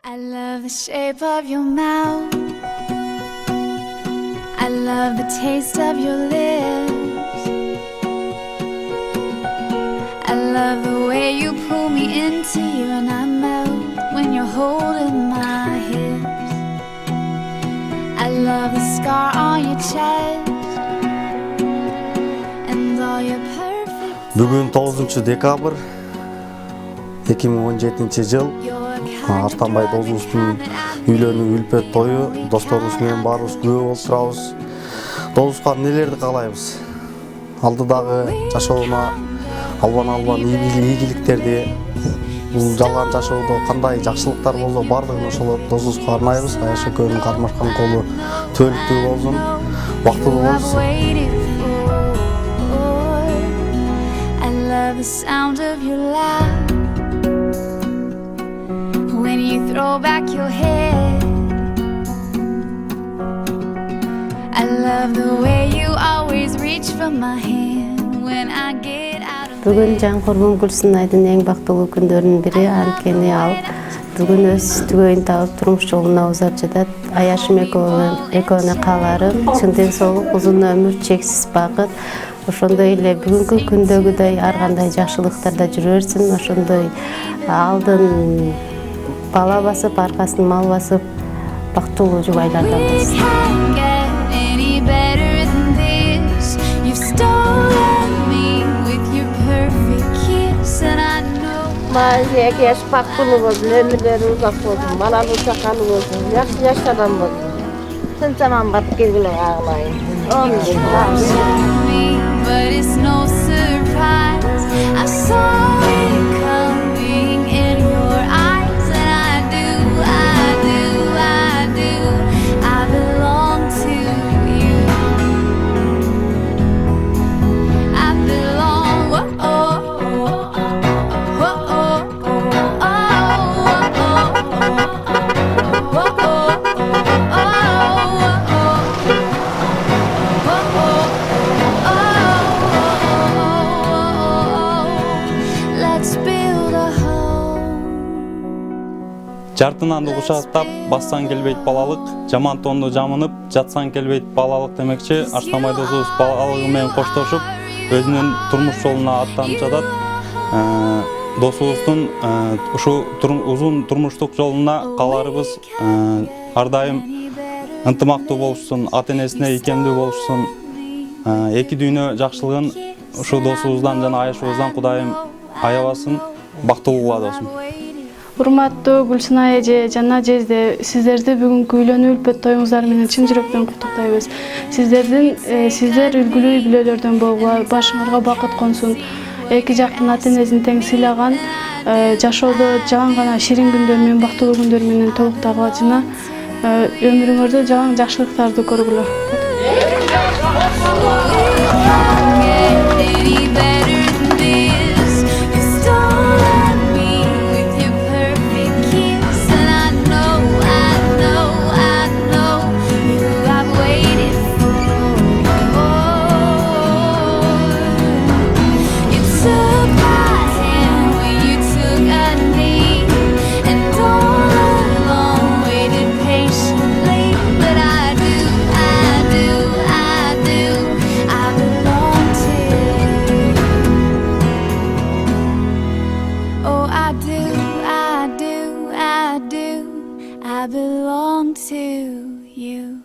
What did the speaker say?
I love the shape of your mouth. I love the taste of your lips. I love the way you pull me into you and I melt when you're holding my hips. I love the scar on your chest and all your perfect. Бүгүн 9-декабрь 2017 жыл. Артанбай досубуздун үйлөнүү үлпөт тою, досторубуз менен баарыбыз күбө болуп турабыз. Досубузга нелерди каалайбыз? Алдыдагы жашооуна албан ийгиликтерди, бул жалган жашоодо кандай жакшылыктар болсо бардыгын ошол досубузга арнайбыз. Аяшөкөнүн кармашкан колу түбөлүктүү болсун, бактылуу болсун. I love the sound of your laugh when you throw back your head. I love the way you always reach for my hand when I get out of bed. Бүгүн Жаңкурбун Гүлсүнайдын эң бактылуу күндөрүнүн бири, анткени ал бүгүн өз түгөйүн таап турмуш жолуна узап жатат. Аяшым экөөнө кааларым чын ден соолук, узун өмүр, чексиз бакыт. Ошондой эле бүгүнкү күндөгүдөй ар кандай жакшылыктарда жүрө берсин. Ошондой алдын бала басып, аркасын мал басып, бактылуу жубайлардан болсун. Эки жаш бактылуу болсун, өмүрлөрү узак болсун, балалуу чакалуу болсун, жакшы жаштардан болсун. Тынчаман батып келгиле агылайын. But it's no surprise. I saw it coming in your eyes, and I belong to you. I belong. Жартынанды кушактап, бассаң келбейт балалык, жаман тонду жамынып, жатсаң келбейт балалык демекчи, Артанбай досубуз балалыгы менен коштошуп, өзүнүн турмуш жолуна аттанып жатат. Досубуздун ушу узун турмуштук жолуна кааларыбыз ар дайым ынтымактуу болушсун, ата-энесине ийкемдүү болушсун. Эки дүйнө жакшылыгын ушу досубуздан жана Аяшыбыздан Кудайым аябасын, бактылуу досум. Урматтуу Гүлсүнай эже жана жезде, сиздерди бүгүнкү үйлөнүү үлпөт тоюңуздар менен чын жүрөктөн куттуктайбыз. Сиздер үлгүлүү үй бүлөлөрдөн болгула, башыңарга бакыт консун. Эки жактын ата-энесин тең сыйлаган, жашоодо жаган гана ширин күндөр менен, бактылуу күндөр менен толуктагыла жана өмүрүңөрдө жаган жакшылыктарды көргүлө. I belong to you.